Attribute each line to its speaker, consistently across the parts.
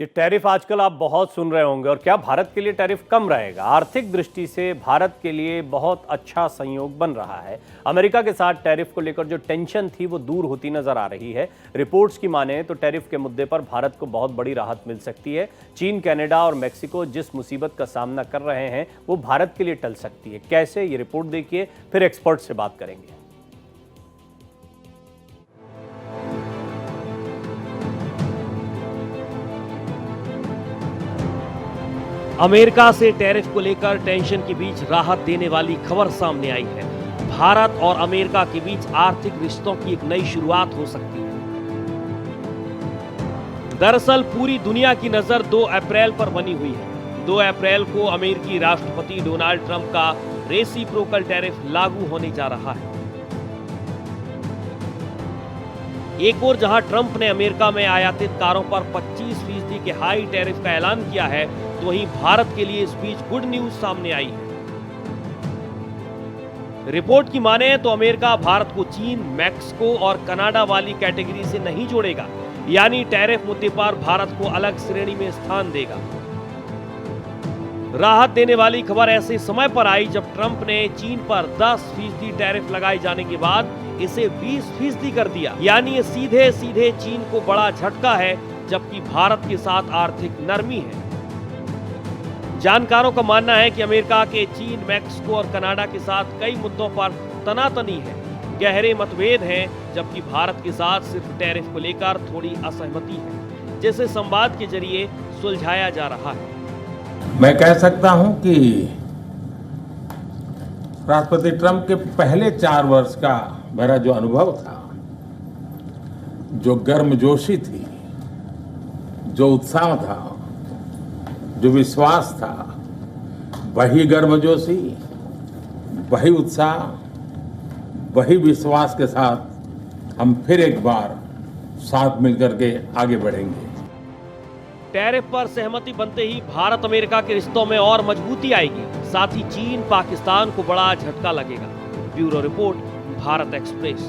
Speaker 1: ये टैरिफ आजकल आप बहुत सुन रहे होंगे और क्या भारत के लिए टैरिफ कम रहेगा? आर्थिक दृष्टि से भारत के लिए बहुत अच्छा संयोग बन रहा है। अमेरिका के साथ टैरिफ को लेकर जो टेंशन थी वो दूर होती नजर आ रही है। रिपोर्ट्स की माने तो टैरिफ के मुद्दे पर भारत को बहुत बड़ी राहत मिल सकती है। चीन, कनाडा और मेक्सिको जिस मुसीबत का सामना कर रहे हैं वो भारत के लिए टल सकती है। कैसे, ये रिपोर्ट देखिए, फिर एक्सपर्ट से बात करेंगे।
Speaker 2: अमेरिका से टैरिफ को लेकर टेंशन के बीच राहत देने वाली खबर सामने आई है। भारत और अमेरिका के बीच आर्थिक रिश्तों की एक नई शुरुआत हो सकती है। दरअसल पूरी दुनिया की नजर 2 अप्रैल पर बनी हुई है। 2 अप्रैल को अमेरिकी राष्ट्रपति डोनाल्ड ट्रंप का रेसिप्रोकल टैरिफ लागू होने जा रहा है। एक ओर जहां ट्रंप ने अमेरिका में आयातित कारों पर 25% के हाई टैरिफ का ऐलान किया है, तो वहीं भारत के लिए इस बीच गुड न्यूज सामने आई है। रिपोर्ट की माने तो अमेरिका भारत को चीन, मैक्सिको और कनाडा वाली कैटेगरी से नहीं जोड़ेगा, यानी टैरिफ मुद्दे पर भारत को अलग श्रेणी में स्थान देगा। राहत देने वाली खबर ऐसे समय पर आई जब ट्रंप ने चीन पर 10% टैरिफ लगाए जाने के बाद इसे 20% कर दिया, यानी ये सीधे सीधे चीन को बड़ा झटका है, जबकि भारत के साथ आर्थिक नरमी है। जानकारों का मानना है कि अमेरिका के चीन, मैक्सिको और कनाडा के साथ कई मुद्दों पर तनातनी है, गहरे मतभेद हैं, जबकि भारत के साथ सिर्फ टैरिफ को लेकर थोड़ी असहमति है, जिसे संवाद के जरिए सुलझाया जा रहा है।
Speaker 3: मैं कह सकता हूं कि राष्ट्रपति ट्रंप के पहले 4 वर्ष का मेरा जो अनुभव था, जो गर्मजोशी थी, जो उत्साह था, जो विश्वास था, वही गर्मजोशी, वही उत्साह, वही विश्वास के साथ हम फिर एक बार साथ मिलकर के आगे बढ़ेंगे।
Speaker 2: टैरिफ पर सहमति बनते ही भारत अमेरिका के रिश्तों में और मजबूती आएगी, साथ ही चीन, पाकिस्तान को बड़ा झटका लगेगा। Bureau report, Bharat express.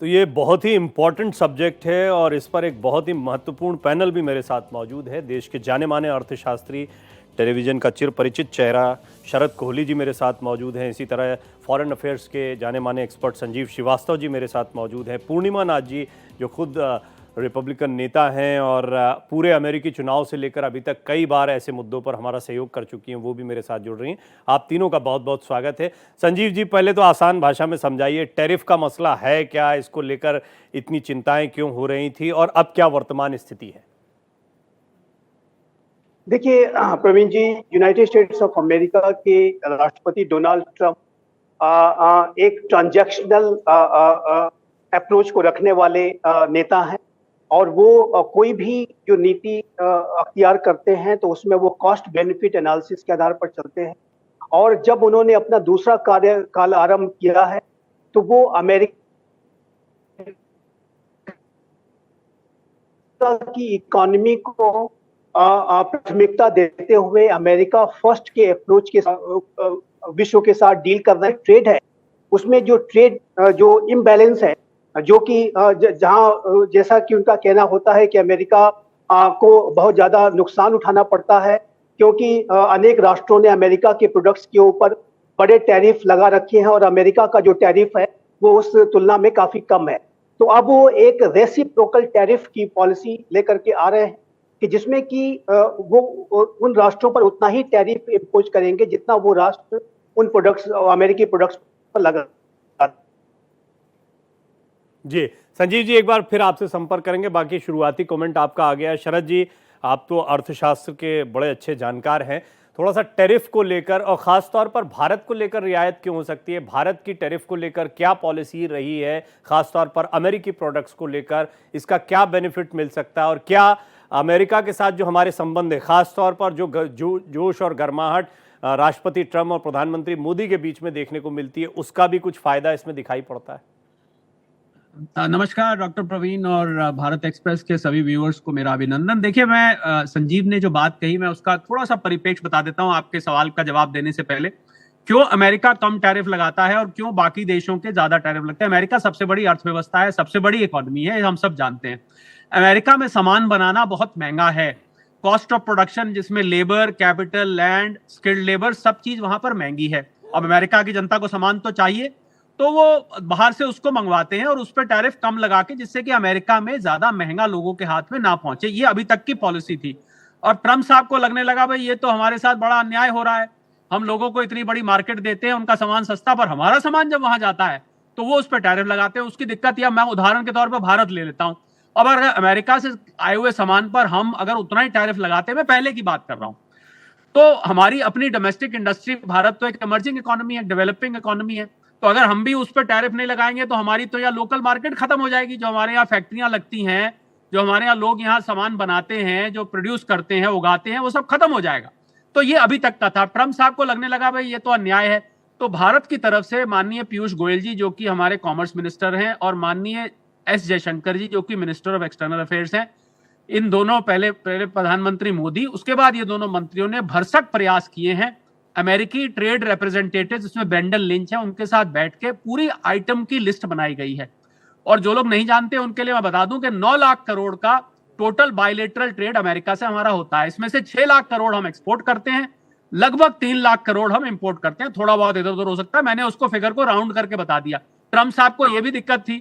Speaker 1: तो ये बहुत ही इम्पॉर्टेंट सब्जेक्ट है और इस पर एक बहुत ही महत्वपूर्ण पैनल भी मेरे साथ मौजूद है। देश के जाने माने अर्थशास्त्री, टेलीविज़न का चिर परिचित चेहरा शरद कोहली जी मेरे साथ मौजूद हैं। इसी तरह फॉरेन अफेयर्स के जाने माने एक्सपर्ट संजीव श्रीवास्तव जी मेरे साथ मौजूद हैं। पूर्णिमा नाथ जी जो खुद रिपब्लिकन नेता हैं और पूरे अमेरिकी चुनाव से लेकर अभी तक कई बार ऐसे मुद्दों पर हमारा सहयोग कर चुकी हैं, वो भी मेरे साथ जुड़ रही हैं। आप तीनों का बहुत बहुत स्वागत है। संजीव जी, पहले तो आसान भाषा में समझाइए, टैरिफ का मसला है क्या, इसको लेकर इतनी चिंताएं क्यों हो रही थी और अब क्या वर्तमान स्थिति है?
Speaker 4: देखिए प्रवीण जी, यूनाइटेड स्टेट्स ऑफ अमेरिका के राष्ट्रपति डोनाल्ड ट्रंप एक ट्रांजैक्शनल अप्रोच को रखने वाले नेता हैं और वो कोई भी जो नीति अख्तियार करते हैं तो उसमें वो कॉस्ट बेनिफिट एनालिसिस के आधार पर चलते हैं। और जब उन्होंने अपना दूसरा कार्यकाल आरंभ किया है तो वो अमेरिका की इकोनॉमी को प्राथमिकता देते हुए अमेरिका फर्स्ट के अप्रोच के विश्व के साथ डील कर रहे हैं। ट्रेड है, उसमें जो ट्रेड जो इम्बैलेंस है, जो कि जहां जैसा कि उनका कहना होता है कि अमेरिका को बहुत ज्यादा नुकसान उठाना पड़ता है क्योंकि अनेक राष्ट्रों ने अमेरिका के प्रोडक्ट्स के ऊपर बड़े टैरिफ लगा रखे हैं और अमेरिका का जो टैरिफ है वो उस तुलना में काफी कम है। तो अब वो एक रेसिप्रोकल टैरिफ की पॉलिसी लेकर के आ रहे हैं कि जिसमें कि वो उन राष्ट्रों पर उतना ही टैरिफ इम्पोज करेंगे जितना वो राष्ट्र उन प्रोडक्ट्स, अमेरिकी प्रोडक्ट्स पर लगा।
Speaker 1: जी संजीव जी, एक बार फिर आपसे संपर्क करेंगे, बाकी शुरुआती कमेंट आपका आ गया। शरद जी, आप तो अर्थशास्त्र के बड़े अच्छे जानकार हैं, थोड़ा सा टैरिफ को लेकर और ख़ास तौर पर भारत को लेकर रियायत क्यों हो सकती है? भारत की टैरिफ को लेकर क्या पॉलिसी रही है, ख़ास तौर पर अमेरिकी प्रोडक्ट्स को लेकर इसका क्या बेनिफिट मिल सकता है और क्या अमेरिका के साथ जो हमारे संबंध है, ख़ास तौर पर जो जोश और गर्माहट राष्ट्रपति ट्रंप और प्रधानमंत्री मोदी के बीच में देखने को मिलती है, उसका भी कुछ फ़ायदा इसमें दिखाई पड़ता है?
Speaker 5: नमस्कार डॉक्टर प्रवीण और भारत एक्सप्रेस के सभी व्यूअर्स को मेरा अभिनंदन। देखिए, मैं संजीव ने जो बात कही, मैं उसका थोड़ा सा परिप्रेक्ष्य बता देता हूं आपके सवाल का जवाब देने से पहले क्यों अमेरिका कम टैरिफ लगाता है और क्यों बाकी देशों के ज्यादा टैरिफ लगते हैं। अमेरिका सबसे बड़ी अर्थव्यवस्था है, सबसे बड़ी इकोनॉमी है, हम सब जानते हैं। अमेरिका में सामान बनाना बहुत महंगा है। कॉस्ट ऑफ प्रोडक्शन, जिसमें labour, capital, land, skilled labour, सब चीज वहां पर महंगी है। अब अमेरिका की जनता को सामान तो चाहिए, तो वो बाहर से उसको मंगवाते हैं और उस पर टैरिफ कम लगा के, जिससे कि अमेरिका में ज्यादा महंगा लोगों के हाथ में ना पहुंचे। ये अभी तक की पॉलिसी थी। और ट्रम्प साहब को लगने लगा भाई ये तो हमारे साथ बड़ा अन्याय हो रहा है, हम लोगों को इतनी बड़ी मार्केट देते हैं, उनका सामान सस्ता, पर हमारा सामान जब वहां जाता है तो वो उस पर टैरिफ लगाते हैं। उसकी दिक्कत यह, मैं उदाहरण के तौर पर भारत ले लेता हूं। अब अगर अमेरिका से आए हुए सामान पर हम अगर उतना ही टैरिफ लगाते हैं, मैं पहले की बात कर रहा हूं, तो हमारी अपनी डोमेस्टिक इंडस्ट्री, भारत तो एक इमर्जिंग इकोनॉमी है, डेवलपिंग इकोनॉमी है, तो अगर हम भी उस पर टैरिफ नहीं लगाएंगे तो हमारी तो यहाँ लोकल मार्केट खत्म हो जाएगी। जो हमारे यहाँ फैक्ट्रियां लगती हैं, जो हमारे यहाँ लोग यहाँ सामान बनाते हैं, जो प्रोड्यूस करते हैं, उगाते हैं, वो सब खत्म हो जाएगा। तो ये अभी तक का था। ट्रम्प साहब को लगने लगा भाई ये तो अन्याय है, तो भारत की तरफ से माननीय पीयूष गोयल जी, जो कि हमारे कॉमर्स मिनिस्टर हैं, और माननीय एस जयशंकर जी, जो कि मिनिस्टर ऑफ एक्सटर्नल अफेयर्स हैं, इन दोनों, पहले प्रधानमंत्री मोदी, उसके बाद ये दोनों मंत्रियों ने भरसक प्रयास किए हैं। अमेरिकी ट्रेड रिप्रेजेंटेटिव, जिसमें ब्रेंडन लिंच है, उनके साथ बैठ के पूरी आइटम की लिस्ट बनाई गई है। और जो लोग नहीं जानते उनके लिए मैं बता दूं कि 9 लाख करोड़ का टोटल बायलेटरल ट्रेड अमेरिका से हमारा होता है। इसमें से 6 लाख करोड़ हम एक्सपोर्ट करते हैं, लगभग 3 लाख करोड़ हम इंपोर्ट करते हैं। थोड़ा बहुत इधर उधर हो सकता है, मैंने उसको फिगर को राउंड करके बता दिया। ट्रम्प साहब को यह भी दिक्कत थी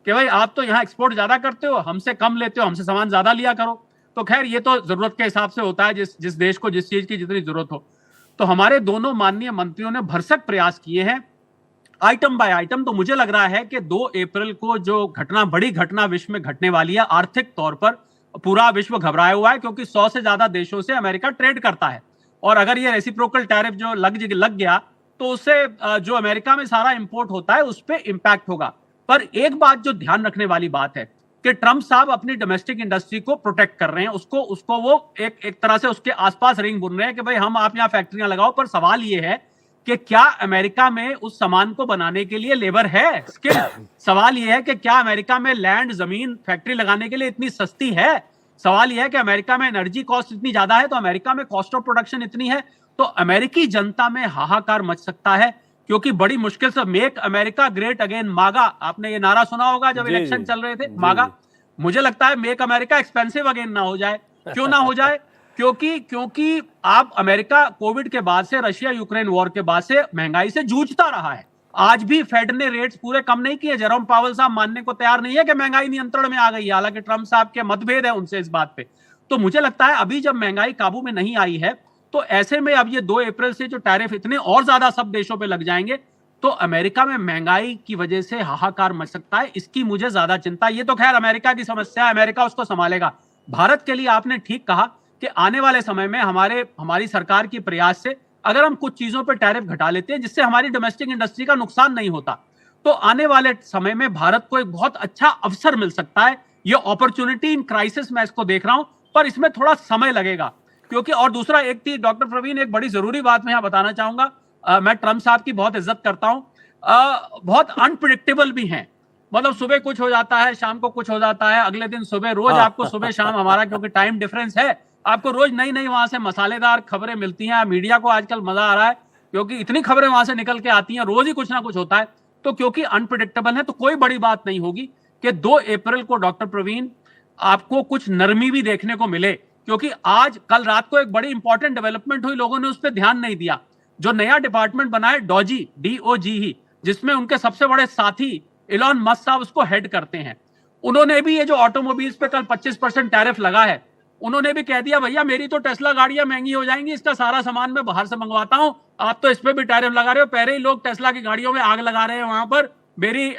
Speaker 5: कि भाई आप तो यहाँ एक्सपोर्ट ज्यादा करते हो, हमसे कम लेते हो, हमसे सामान ज्यादा लिया करो। तो खैर ये तो जरूरत के हिसाब से होता है, जिस देश को जिस चीज की जितनी जरूरत हो। तो हमारे दोनों माननीय मंत्रियों ने भरसक प्रयास किए हैं आइटम बाय आइटम। तो मुझे लग रहा है कि 2 अप्रैल को जो घटना, बड़ी घटना विश्व में घटने वाली है, आर्थिक तौर पर पूरा विश्व घबराया हुआ है, क्योंकि 100 से ज्यादा देशों से अमेरिका ट्रेड करता है। और अगर ये रेसिप्रोकल टैरिफ जो लग गया तो उससे जो अमेरिका में सारा इंपोर्ट होता है उस पर इंपैक्ट होगा। पर एक बात जो ध्यान रखने वाली बात है कि ट्रम्प साहब अपनी डोमेस्टिक इंडस्ट्री को प्रोटेक्ट कर रहे हैं, उसको वो एक तरह से उसके आसपास रिंग बुन रहे हैं कि भाई हम आप यहाँ फैक्ट्रियां लगाओ। पर सवाल ये है कि क्या अमेरिका में उस सामान को बनाने के लिए लेबर है, स्किल? सवाल यह है कि क्या अमेरिका में लैंड, जमीन, फैक्ट्री लगाने के लिए इतनी सस्ती है? सवाल यह है कि अमेरिका में एनर्जी कॉस्ट इतनी ज्यादा है, तो अमेरिका में कॉस्ट ऑफ प्रोडक्शन इतनी है, तो अमेरिकी जनता में हाहाकार मच सकता है। क्योंकि बड़ी मुश्किल से मेक अमेरिका ग्रेट अगेन, मागा, आपने ये नारा सुना होगा जब इलेक्शन चल रहे थे, मागा। मुझे लगता है मेक अमेरिका एक्सपेंसिव अगेन ना हो जाए। क्यों ना हो जाए? क्योंकि आप अमेरिका कोविड के बाद से, रशिया यूक्रेन वॉर के बाद से महंगाई से जूझता रहा है। आज भी फेड ने रेट्स पूरे कम नहीं किए। जेरोम पावेल साहब मानने को तैयार नहीं है कि महंगाई नियंत्रण में आ गई है, हालांकि ट्रम्प साहब के मतभेद है उनसे इस बात पे। तो मुझे लगता है अभी जब महंगाई काबू में नहीं आई है, तो ऐसे में अब ये 2 अप्रैल से जो टैरिफ इतने और ज्यादा सब देशों पे लग जाएंगे, तो अमेरिका में महंगाई की वजह से हाहाकार मच सकता है। इसकी मुझे ज्यादा चिंता। ये तो खैर अमेरिका की समस्या है, अमेरिका उसको संभालेगा। भारत के लिए आपने ठीक कहा कि आने वाले समय में हमारी सरकार की प्रयास से अगर हम कुछ चीजों पर टैरिफ घटा लेते हैं, जिससे हमारी डोमेस्टिक इंडस्ट्री का नुकसान नहीं होता, तो आने वाले समय में भारत को एक बहुत अच्छा अवसर मिल सकता है। ये अपॉर्चुनिटी इन क्राइसिस मैं इसको देख रहा हूं, पर इसमें थोड़ा समय लगेगा। क्योंकि और दूसरा एक थी डॉक्टर प्रवीण, एक बड़ी जरूरी बात मैं यहां बताना चाहूंगा। मैं ट्रम्प साहब की बहुत इज्जत करता हूं, बहुत अनप्रिडिक्टेबल भी हैं। मतलब सुबह कुछ हो जाता है, शाम को कुछ हो जाता है, अगले दिन सुबह, रोज आपको सुबह शाम हमारा क्योंकि टाइम डिफरेंस है, आपको रोज नई नई वहां से मसालेदार खबरें मिलती हैं। मीडिया को आजकल मजा आ रहा है क्योंकि इतनी खबरें वहां से निकल के आती हैं, रोज ही कुछ ना कुछ होता है। तो क्योंकि अनप्रिडिक्टेबल है, तो कोई बड़ी बात नहीं होगी कि 2 अप्रैल को डॉक्टर प्रवीण आपको कुछ नरमी भी देखने को मिले। क्योंकि आज कल रात को एक बड़ी इंपॉर्टेंट डेवलपमेंट हुई, लोगों ने उस पर ध्यान नहीं दिया। जो नया डिपार्टमेंट बना है डॉजी, DOGE, जिसमें उनके सबसे बड़े साथी इलॉन मस्क साहब उसको हेड करते हैं, उन्होंने भी ये जो ऑटोमोबाइल्स पे कल 25% टैरिफ लगा है, उन्होंने भी कह दिया भैया मेरी तो टेस्ला गाड़ियां महंगी हो जाएंगी, इसका सारा सामान मैं बाहर से मंगवाता हूं, आप तो इस पे भी टैरिफ लगा रहे हो। पहले ही लोग टेस्ला की गाड़ियों में आग लगा रहे हैं वहां पर मेरी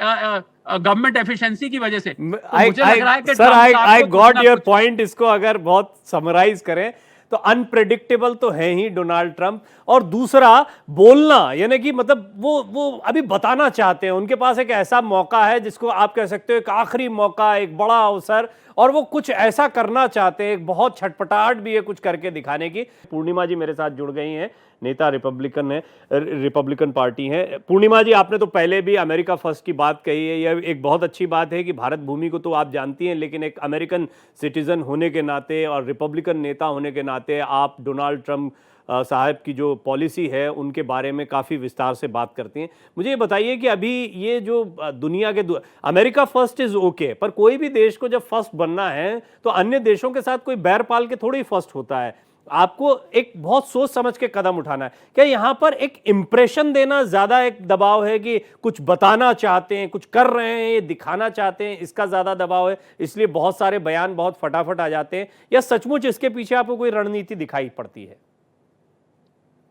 Speaker 5: गवर्नमेंट एफिशिएंसी की वजह से। तो मुझे लग रहा है कि
Speaker 1: sir I got your point. इसको अगर बहुत समराइज करें तो अनप्रेडिक्टेबल तो है ही डोनाल्ड ट्रंप, और दूसरा बोलना, यानी कि मतलब वो अभी बताना चाहते हैं, उनके पास एक ऐसा मौका है जिसको आप कह सकते हो एक आखिरी मौका, एक बड़ा अवसर, और वो कुछ ऐसा करना चाहते हैं। एक बहुत छटपटाहट भी है कुछ करके दिखाने की। पूर्णिमा जी मेरे साथ जुड़ गई हैं, नेता रिपब्लिकन पार्टी है। पूर्णिमा जी, आपने तो पहले भी अमेरिका फर्स्ट की बात कही है। यह एक बहुत अच्छी बात है कि भारत भूमि को तो आप जानती हैं, लेकिन एक अमेरिकन सिटीजन होने के नाते और रिपब्लिकन नेता होने के नाते नाते आप डोनाल्ड ट्रंप साहब की जो पॉलिसी है उनके बारे में काफ़ी विस्तार से बात करती हैं। मुझे ये बताइए कि अभी ये जो दुनिया के अमेरिका फर्स्ट इज़ ओके, पर कोई भी देश को जब फर्स्ट बनना है तो अन्य देशों के साथ कोई बैर पाल के थोड़ी फर्स्ट होता है। आपको एक बहुत सोच समझ के कदम उठाना है। क्या यहाँ पर एक इंप्रेशन देना ज्यादा एक दबाव है कि कुछ बताना चाहते हैं, कुछ कर रहे हैं, ये दिखाना चाहते हैं, इसका ज्यादा दबाव है, इसलिए बहुत सारे बयान बहुत फटाफट आ जाते हैं, या सचमुच इसके पीछे आपको कोई रणनीति दिखाई पड़ती है?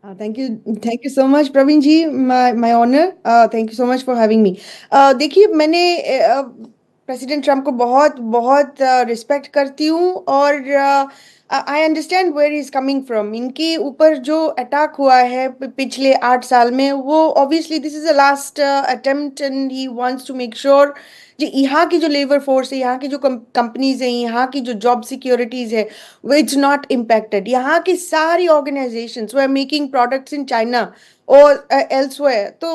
Speaker 6: Thank you so much, Praveen ji. My honor. Thank you so much for having me. देखिए, मैंने प्रेसिडेंट ट्रम्प को बहुत बहुत रिस्पेक्ट करती हूँ, और I understand where he is coming from. इनके ऊपर जो अटैक हुआ है पिछले 8 साल में, वो obviously this is the last attempt, and he wants to make sure जी यहाँ की जो लेबर फोर्स है, यहाँ की जो कंपनीज है, यहाँ की जो जॉब सिक्योरिटीज है, वो इट्स नॉट इम्पैक्टेड। यहाँ की सारी ऑर्गेनाइजेशंस वो are making products in China और एल्सवेयर। तो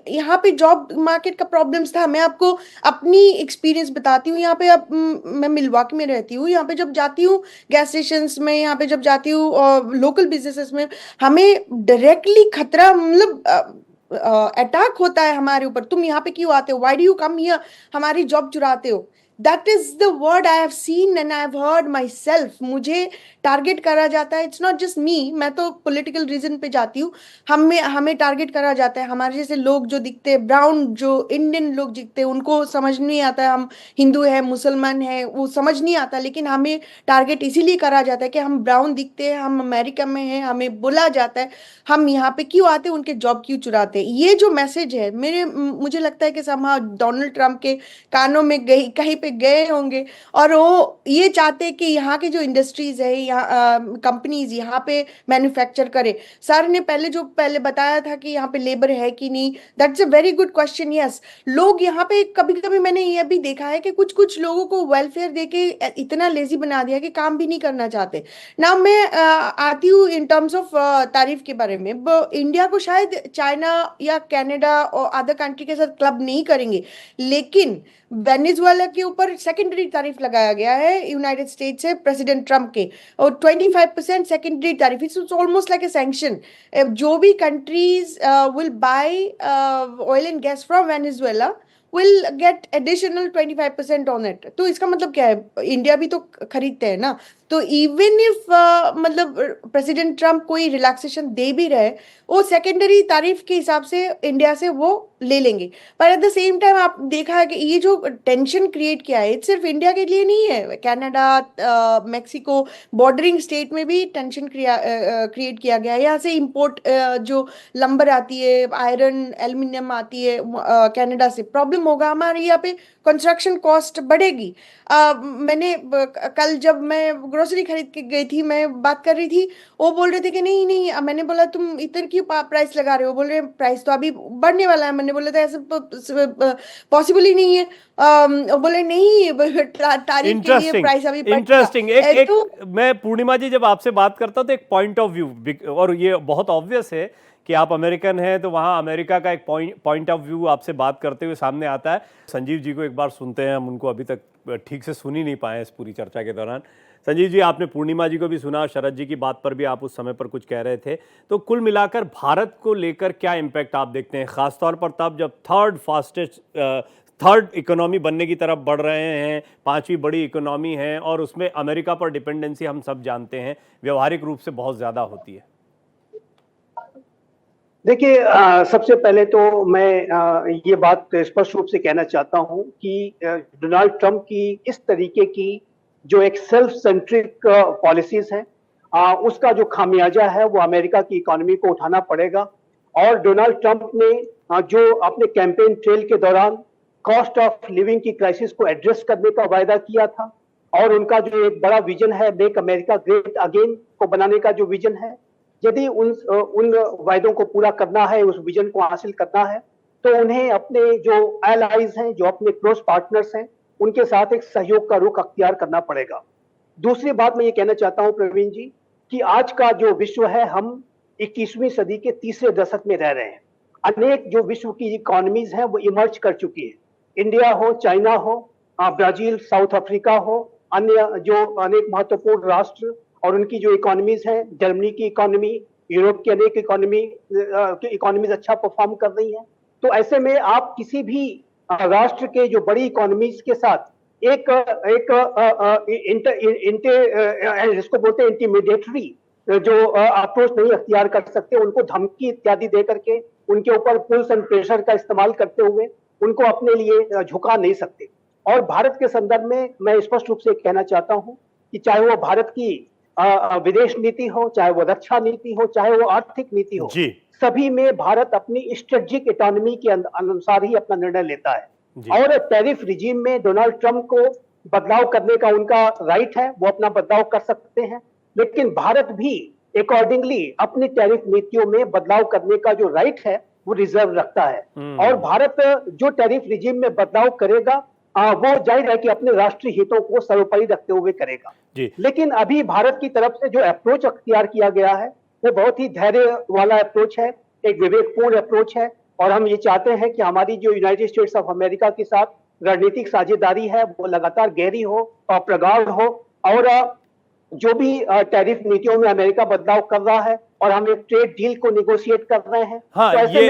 Speaker 6: यहाँ पे जॉब मार्केट का प्रॉब्लम्स था। मैं आपको अपनी एक्सपीरियंस बताती हूँ। यहाँ पे अब मैं मिलवाकी में रहती हूँ। यहाँ पे जब जाती हूँ गैस स्टेशंस में, यहाँ पे जब जाती हूँ लोकल बिजनेसेस में, हमें डायरेक्टली खतरा, मतलब अटैक होता है हमारे ऊपर। तुम यहाँ पे क्यों आते हो? Why do you come here? हमारी जॉब चुराते हो। That is the word I have seen and I have heard myself. मुझे टारगेट करा जाता है। इट्स नॉट जस्ट मी, मैं तो पॉलिटिकल रीजन पे जाती हूँ। हमें टारगेट करा जाता है। हमारे जैसे लोग जो दिखते हैं, ब्राउन जो इंडियन लोग दिखते हैं, उनको समझ नहीं आता है हम हिंदू है मुसलमान है, वो समझ नहीं आता। लेकिन हमें टारगेट इसीलिए करा जाता है कि हम ब्राउन दिखते हैं, हम अमेरिका में हैं, हमें बोला जाता है हम यहाँ पे क्यों आते हैं, उनके जॉब क्यों चुराते हैं। ये जो मैसेज है, मुझे लगता है कि समहाउ डोनाल्ड ट्रम्प के कानों में कहीं पे गए होंगे, और वो ये चाहते हैं कि यहाँ की जो इंडस्ट्रीज है, यहाँ कंपनीज यहाँ पे मैन्युफैक्चर करे। सर ने पहले बताया था कि यहाँ पे लेबर है कि नहीं, that's a very good question. Yes, लोग यहाँ पे कभी कभी मैंने ये भी देखा है कि कुछ लोगों को वेलफेयर देके इतना लेजी बना दिया कि काम भी नहीं करना चाहते ना। मैं आती हूँ इन टर्म्स ऑफ तारीफ के बारे में। इंडिया को शायद चाइना या कनाडा और अदर कंट्री के साथ क्लब नहीं करेंगे, लेकिन वेनेजुएला के ऊपर सेकेंडरी तारीफ लगाया गया है यूनाइटेड स्टेट्स से प्रेसिडेंट ट्रम्प के, और 25% सेकेंडरी तारीफ। It's almost like a sanction. जो भी countries will buy oil and gas from Venezuela will get additional 25% on it। तो इसका मतलब क्या है? इंडिया भी तो खरीदते हैं ना। तो इवन इफ मतलब प्रेसिडेंट ट्रम्प कोई रिलैक्सेशन दे भी रहे, वो सेकेंडरी तारीफ के हिसाब से इंडिया से वो ले लेंगे। पर एट द सेम टाइम आप देखा है कि ये जो टेंशन क्रिएट किया है, सिर्फ इंडिया के लिए नहीं है, कनाडा, मेक्सिको बॉर्डरिंग स्टेट में भी टेंशन क्रिएट किया गया है। यहाँ से इंपोर्ट जो लंबर आती है, आयरन, एल्यूमिनियम आती है कनाडा से, प्रॉब्लम होगा। हमारे यहाँ पे कंस्ट्रक्शन कॉस्ट बढ़ेगी। मैंने कल जब मैं ग्रोसरी खरीद के गई थी, मैं बात कर रही थी, वो बोल रहे थे कि नहीं, मैंने बोला तुम इतना क्यों प्राइस लगा रहे हो? बोल रहे प्राइस तो अभी बढ़ने वाला है। मैंने बोला था ऐसे पॉसिबल ही नहीं है। बोले नहीं, तारीफ के लिए प्राइस अभी
Speaker 1: इंटरेस्टिंग। मैं पूर्णिमा जी जब आपसे बात करता हूं तो एक पॉइंट ऑफ व्यू, और ये बहुत ऑब्वियस है कि आप अमेरिकन हैं, तो वहाँ अमेरिका का एक पॉइंट ऑफ व्यू आपसे बात करते हुए सामने आता है। संजीव जी को एक बार सुनते हैं, हम उनको अभी तक ठीक से सुन ही नहीं पाए इस पूरी चर्चा के दौरान। संजीव जी, आपने पूर्णिमा जी को भी सुना, शरद जी की बात पर भी आप उस समय पर कुछ कह रहे थे। तो कुल मिलाकर भारत को लेकर क्या इम्पैक्ट आप देखते हैं, खासतौर पर तब जब थर्ड इकोनॉमी बनने की तरफ बढ़ रहे हैं, 5वीं बड़ी इकोनॉमी है, और उसमें अमेरिका पर डिपेंडेंसी हम सब जानते हैं व्यवहारिक रूप से बहुत ज़्यादा होती है।
Speaker 4: देखिए, सबसे पहले तो मैं ये बात स्पष्ट रूप से कहना चाहता हूं कि डोनाल्ड ट्रंप की इस तरीके की जो एक सेल्फ सेंट्रिक पॉलिसीज है, उसका जो खामियाजा है वो अमेरिका की इकोनॉमी को उठाना पड़ेगा। और डोनाल्ड ट्रंप ने जो अपने कैंपेन ट्रेल के दौरान कॉस्ट ऑफ लिविंग की क्राइसिस को एड्रेस करने का वायदा किया था, और उनका जो एक बड़ा विजन है मेक अमेरिका ग्रेट अगेन को बनाने का जो विजन है, यदि उन वायदों को पूरा करना है, उस विजन को हासिल करना है, तो उन्हें अपने जो एलाइज हैं, जो अपने क्लोज पार्टनर्स हैं, उनके साथ एक सहयोग का रुख अख्तियार करना पड़ेगा। दूसरी बात मैं ये कहना चाहता हूं प्रवीण जी, कि आज का जो विश्व है, हम 21वीं सदी के तीसरे दशक में रह रहे हैं। अनेक जो विश्व की इकोनॉमीज हैं वो इमर्ज कर चुकी है। इंडिया हो, चाइना हो, ब्राजील, साउथ अफ्रीका हो, अन्य जो अनेक महत्वपूर्ण राष्ट्र और उनकी जो इकोनॉमीज हैं, जर्मनी की इकोनॉमी, यूरोप की अनेक इकोनॉमीज अच्छा परफॉर्म कर रही हैं। तो ऐसे में आप किसी भी राष्ट्र के जो बड़ी इकोनॉमीज के साथ एक जिसको बोलते हैं इंटीमीडिएटरी जो अप्रोच नहीं अख्तियार कर सकते, उनको धमकी इत्यादि दे करके, उनके ऊपर पुल्स एंड प्रेशर का इस्तेमाल करते हुए उनको अपने लिए झुका नहीं सकते। और भारत के संदर्भ में मैं स्पष्ट रूप से कहना चाहता हूं कि चाहे वो भारत की विदेश नीति हो, चाहे वो रक्षा नीति हो, चाहे वो आर्थिक नीति हो, सभी में भारत अपनी स्ट्रेटेजिक इकोनॉमी के अनुसार ही अपना निर्णय लेता है। और टैरिफ रिजीम में डोनाल्ड ट्रंप को बदलाव करने का उनका राइट है, वो अपना बदलाव कर सकते हैं, लेकिन भारत भी अकॉर्डिंगली अपनी टैरिफ नीतियों में बदलाव करने का जो राइट है वो रिजर्व रखता है। और भारत जो टैरिफ रिजीम में बदलाव करेगा वो जाहिर है कि अपने राष्ट्रीय हितों को सर्वोपरि रखते हुए करेगा। लेकिन अभी भारत की तरफ से जो अप्रोच अख्तियार किया गया है वो बहुत ही धैर्य वाला अप्रोच है, एक विवेकपूर्ण अप्रोच है, और हम ये चाहते हैं कि हमारी जो यूनाइटेड स्टेट्स ऑफ अमेरिका के साथ रणनीतिक साझेदारी है वो लगातार गहरी हो और प्रगाढ़ हो, और जो भी टैरिफ नीतियों में अमेरिका बदलाव कर रहा है और हम एक ट्रेड डील को निगोशिएट कर रहे हैं।
Speaker 1: हाँ,
Speaker 4: तो ऐसे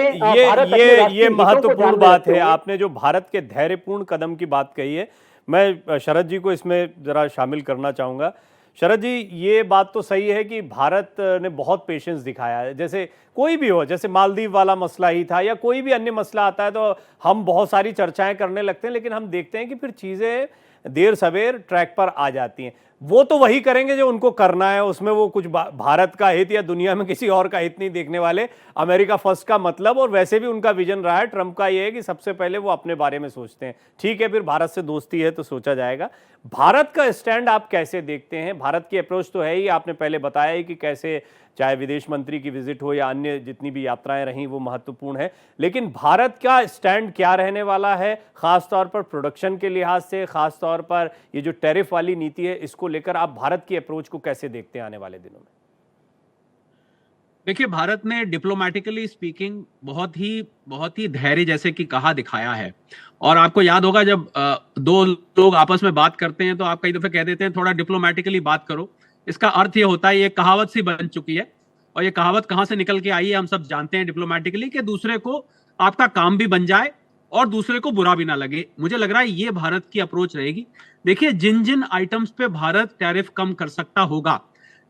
Speaker 1: ये महत्वपूर्ण बात है। आपने जो भारत के धैर्यपूर्ण कदम की बात कही है, मैं शरद जी को इसमें जरा शामिल करना चाहूंगा। शरद जी, ये बात तो सही है कि भारत ने बहुत पेशेंस दिखाया है। जैसे कोई भी हो, जैसे मालदीव वाला मसला ही था या कोई भी अन्य मसला आता है तो हम बहुत सारी चर्चाएं करने लगते हैं, लेकिन हम देखते हैं कि फिर चीज़ें देर सवेर ट्रैक पर आ जाती हैं। वो तो वही करेंगे जो उनको करना है, उसमें वो कुछ भारत का हित या दुनिया में किसी और का हित नहीं देखने वाले। अमेरिका फर्स्ट का मतलब, और वैसे भी उनका विजन रहा है ट्रंप का, ये है कि सबसे पहले वो अपने बारे में सोचते हैं। ठीक है, फिर भारत से दोस्ती है तो सोचा जाएगा। भारत का स्टैंड आप कैसे देखते हैं? भारत की अप्रोच तो है ही, आपने पहले बताया ही कि कैसे चाहे विदेश मंत्री की विजिट हो या अन्य जितनी भी यात्राएं रहीं वो महत्वपूर्ण है, लेकिन भारत का स्टैंड क्या रहने वाला है, खास तौर पर प्रोडक्शन के लिहाज से, खास तौर पर ये जो टैरिफ वाली नीति है इसको लेकर आप भारत की अप्रोच को कैसे देखते हैं आने वाले दिनों में?
Speaker 5: देखिए, भारत ने डिप्लोमेटिकली स्पीकिंग बहुत ही धैर्य जैसे कि कहा दिखाया है। और आपको याद होगा जब दो लोग आपस में बात करते हैं तो आप कई दफे कह देते हैं थोड़ा डिप्लोमेटिकली बात करो। इसका अर्थ ये होता है, ये कहावत सी बन चुकी है, और ये कहावत कहां से निकल के आई है हम सब जानते हैं डिप्लोमेटिकली, कि दूसरे को आपका काम भी बन जाए और दूसरे को बुरा भी ना लगे। मुझे लग रहा है ये भारत की अप्रोच रहेगी। देखिए, जिन जिन आइटम्स पे भारत टैरिफ कम कर सकता होगा,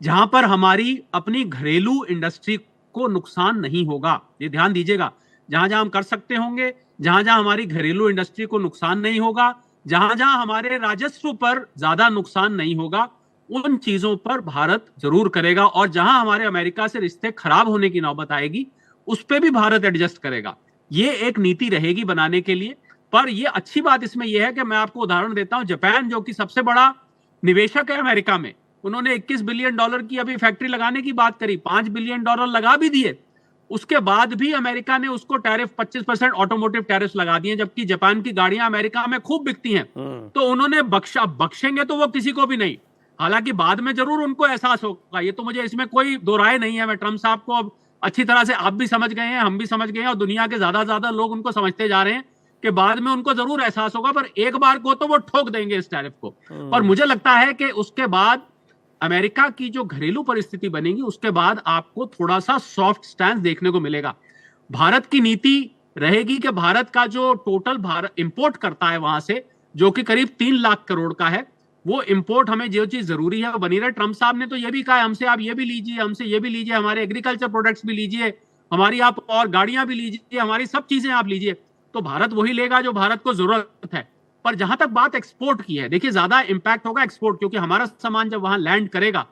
Speaker 5: जहां पर हमारी अपनी घरेलू इंडस्ट्री को नुकसान नहीं होगा, ये ध्यान दीजिएगा, जहां जहां हम कर सकते होंगे, जहां जहां हमारी घरेलू इंडस्ट्री को नुकसान नहीं होगा, जहां जहां हमारे राजस्व पर ज्यादा नुकसान नहीं होगा, उन चीजों पर भारत जरूर करेगा। और जहां हमारे अमेरिका से रिश्ते खराब होने की नौबत आएगी उस पर भी भारत एडजस्ट करेगा। ये एक नीति रहेगी बनाने के लिए। पर ये अच्छी बात इसमें यह है कि मैं आपको उदाहरण देता हूं, जापान जो कि सबसे बड़ा निवेशक है अमेरिका में, उन्होंने $21 बिलियन की अभी फैक्ट्री लगाने की बात करी, $5 बिलियन लगा भी दिए। उसके बाद भी अमेरिका ने उसको टैरिफ 25% ऑटोमोटिव टैरिफ लगा दिए, जबकि जापान की गाड़ियां अमेरिका में खूब बिकती हैं। तो उन्होंने बख्शेंगे तो वो किसी को भी नहीं। हालांकि बाद में जरूर उनको एहसास होगा, ये तो मुझे इसमें कोई दो राय नहीं है। मैं ट्रंप साहब को अब अच्छी तरह से आप भी समझ गए हैं, हम भी समझ गए हैं, और दुनिया के ज्यादा लोग उनको समझते जा रहे हैं कि बाद में उनको जरूर एहसास होगा, पर एक बार को तो वो ठोक देंगे इस टैरिफ को। और मुझे लगता है कि उसके बाद अमेरिका की जो घरेलू परिस्थिति बनेगी, उसके बाद आपको थोड़ा सा सॉफ्ट स्टैंड देखने को मिलेगा। भारत की नीति रहेगी कि भारत का जो टोटल भारत इंपोर्ट करता है वहां से, जो कि करीब 3 लाख करोड़ का है, वो इंपोर्ट हमें जो चीज जरूरी है वो बनी रहे। ट्रंप साहब ने तो ये भी कहा हमसे आप ये भी लीजिए, हमसे ये भी लीजिए, हमारे एग्रीकल्चर प्रोडक्ट्स भी लीजिए, हमारी आप और गाड़ियां भी लीजिए, हमारी सब चीजें आप लीजिए। तो भारत वही लेगा जो भारत को जरूरत है। पर जहां तक बात एक्सपोर्ट की है, देखिए ज्यादा इंपैक्ट होगा एक्सपोर्ट, क्योंकि हमारा सामान जब वहां लैंड करेगा,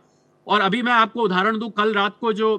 Speaker 5: और अभी मैं आपको उदाहरण दूं, कल रात को जो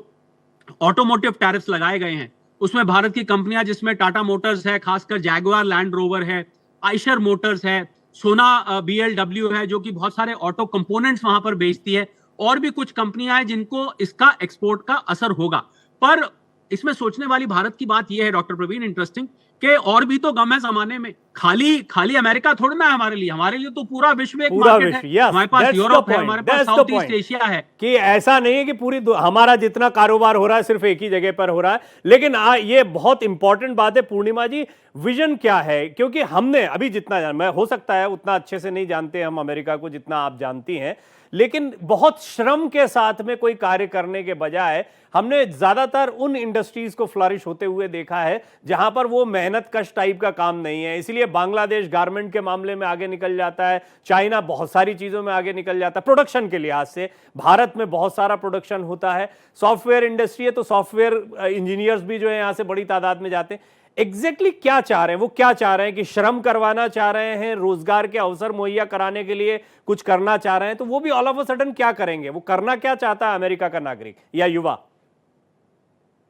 Speaker 5: ऑटोमोटिव टैरिफ्स लगाए गए हैं उसमें भारत की कंपनियां, जिसमें टाटा मोटर्स है, खासकर जैगुआर लैंड रोवर है, आइशर मोटर्स है, सोना BLW है, जो कि बहुत सारे ऑटो कंपोनेंट्स वहां पर बेचती है, और भी कुछ कंपनियां हैं जिनको इसका एक्सपोर्ट का असर होगा। पर इसमें सोचने वाली भारत की बात यह है डॉक्टर प्रवीण, इंटरेस्टिंग, कि और भी तो गम है जमाने में। खाली अमेरिका थोड़ी ना है हमारे लिए तो पूरा विश्व एक
Speaker 1: पूरा
Speaker 5: मार्केट
Speaker 1: विश्व,
Speaker 5: है।
Speaker 1: yes,
Speaker 5: हमारे पास
Speaker 1: that's the
Speaker 5: यूरोप है,
Speaker 1: point,
Speaker 5: हमारे पास
Speaker 1: that's the
Speaker 5: south east
Speaker 1: point.
Speaker 5: Asia है।
Speaker 1: कि ऐसा नहीं है कि हमारा जितना कारोबार हो रहा है सिर्फ एक ही जगह पर हो रहा है। लेकिन ये बहुत इंपॉर्टेंट बात है पूर्णिमा जी, विजन क्या है? क्योंकि हमने अभी जितना मैं हो सकता है उतना अच्छे से नहीं जानते हम अमेरिका को जितना आप जानती हैं, लेकिन बहुत श्रम के साथ में कोई कार्य करने के बजाय हमने ज्यादातर उन इंडस्ट्रीज को फ्लरिश होते हुए देखा है जहां पर वो मेहनत कश टाइप का काम नहीं है। इसलिए बांग्लादेश गारमेंट के मामले में आगे निकल जाता है, चाइना बहुत सारी चीजों में आगे निकल जाता है प्रोडक्शन के लिहाज से, भारत में बहुत सारा प्रोडक्शन होता है। सॉफ्टवेयर इंडस्ट्री है तो सॉफ्टवेयर इंजीनियर्स भी जो है यहां से बड़ी तादाद में जाते हैं। एग्जैक्टली क्या चाह रहे हैं वो? क्या चाह रहे हैं कि श्रम करवाना चाह रहे हैं, रोजगार के अवसर मुहैया कराने के लिए कुछ करना चाह रहे हैं, तो वो भी ऑल ऑफ अ सडन क्या करेंगे? वो करना क्या चाहता है अमेरिका का नागरिक या युवा?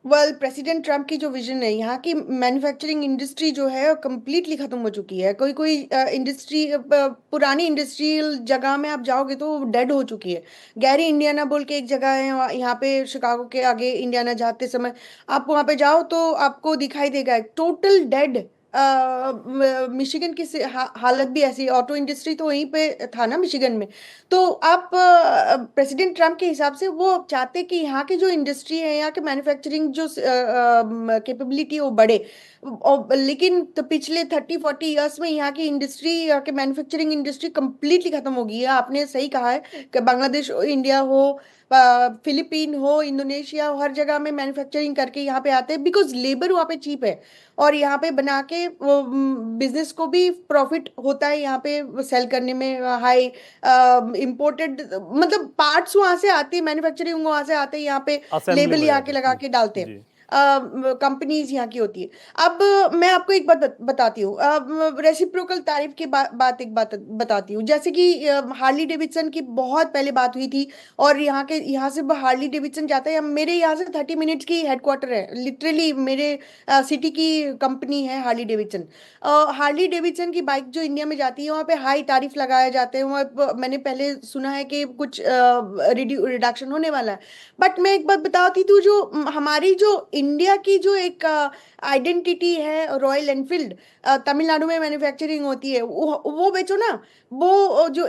Speaker 6: प्रेसिडेंट ट्रम्प की जो विजन है, यहाँ की मैन्युफैक्चरिंग इंडस्ट्री जो है कंप्लीटली खत्म हो चुकी है। कोई कोई इंडस्ट्री, पुरानी इंडस्ट्रियल जगह में आप जाओगे तो डेड हो चुकी है। गैरी इंडियाना बोल के एक जगह है यहाँ पे शिकागो के आगे, इंडियाना जाते समय आप वहाँ पे जाओ तो आपको दिखाई देगा टोटल डेड। मिशिगन की हालत भी ऐसी, ऑटो इंडस्ट्री तो वहीं पे था ना मिशिगन में। तो आप प्रेसिडेंट ट्रम्प के हिसाब से वो चाहते कि यहाँ की जो इंडस्ट्री है, यहाँ के मैन्युफैक्चरिंग जो कैपेबिलिटी वो बढ़े। लेकिन तो पिछले 30-40 इयर्स में यहाँ की इंडस्ट्री, यहाँ के मैन्युफैक्चरिंग इंडस्ट्री कंप्लीटली खत्म हो गई है। आपने सही कहा है कि बांग्लादेश हो, इंडिया हो, फिलीपीन हो, इंडोनेशिया हो, हर जगह में मैन्युफैक्चरिंग करके यहाँ पे आते हैं बिकॉज लेबर वहाँ पे चीप है और यहाँ पे बना के वो बिजनेस को भी प्रॉफिट होता है यहाँ पे सेल करने में। हाई इम्पोर्टेड मतलब पार्ट्स वहां से आती है, मैन्युफैक्चरिंग वहां से आते हैं, यहाँ पे
Speaker 1: असेंबली
Speaker 6: लेबल यहाँ
Speaker 1: वगैरह
Speaker 6: के लगा के डालते हैं।
Speaker 1: जी।
Speaker 6: कंपनीज यहाँ की होती है। अब मैं आपको एक बात बताती हूँ, रेसिप्रोकल तारीफ की एक बात बताती हूँ। जैसे कि हार्ली डेविडसन की बहुत पहले बात हुई थी और यहाँ से हार्ली डेविडसन जाता है, मेरे यहाँ से 30 मिनट्स की हेडक्वार्टर है, लिटरली मेरे सिटी की कंपनी है हार्ली डेविडसन। हार्ली डेविडसन की बाइक जो इंडिया में जाती है वहाँ पे हाई तारीफ लगाए जाते हैं। वहाँ मैंने पहले सुना है कि कुछ रिडक्शन होने वाला है। बट मैं एक बात बताती थी, जो हमारी जो इंडिया की जो एक आइडेंटिटी है, रॉयल एनफील्ड तमिलनाडु में मैन्युफैक्चरिंग होती है, वो बेचो ना। वो जो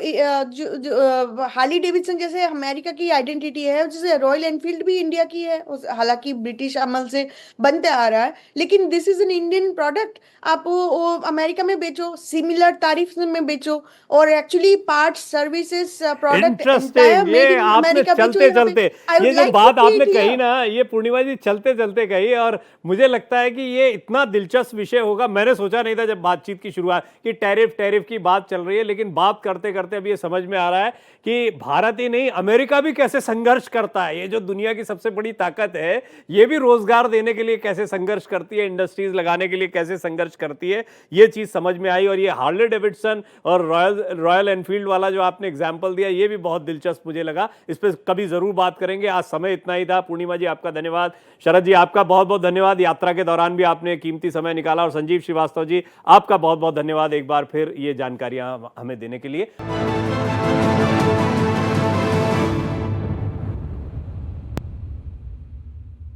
Speaker 6: हार्ली डेविडसन जैसे अमेरिका की आइडेंटिटी है, जैसे रॉयल एनफील्ड भी इंडिया की है, हालांकि ब्रिटिश अमल से बनते आ रहा है, लेकिन this is an Indian product. आप वो अमेरिका में बेचो, सिमिलर तारीफ में बेचो और actually parts, services, product
Speaker 1: interesting. ये आपने चलते चलते ये जो बात आपने कही ना, ये पूर्णिमा जी चलते चलते कही और मुझे लगता है कि ये इतना दिलचस्प विषय होगा। मैंने सोचा नहीं था जब बातचीत की शुरुआत कि टैरिफ की बात चल रही है, लेकिन बात करते करते अब ये समझ में आ रहा है कि भारत ही नहीं अमेरिका भी कैसे संघर्ष करता है। ये जो दुनिया की सबसे बड़ी ताकत है, ये भी रोजगार देने के लिए कैसे संघर्ष करती है, इंडस्ट्रीज लगाने के लिए कैसे संघर्ष करती है, ये चीज समझ में आई। और ये हार्ले डेविडसन और रॉयल एनफील्ड वाला जो आपने एग्जाम्पल दिया, ये भी बहुत दिलचस्प मुझे लगा। इस पर कभी जरूर बात करेंगे। आज समय इतना ही था। पूर्णिमा जी आपका धन्यवाद, शरद जी आपका बहुत बहुत धन्यवाद, यात्रा के दौरान भी आपने कीमती समय निकाला, और संजीव श्रीवास्तव जी आपका बहुत बहुत धन्यवाद एक बार फिर ये जानकारियां हमें देने के लिए।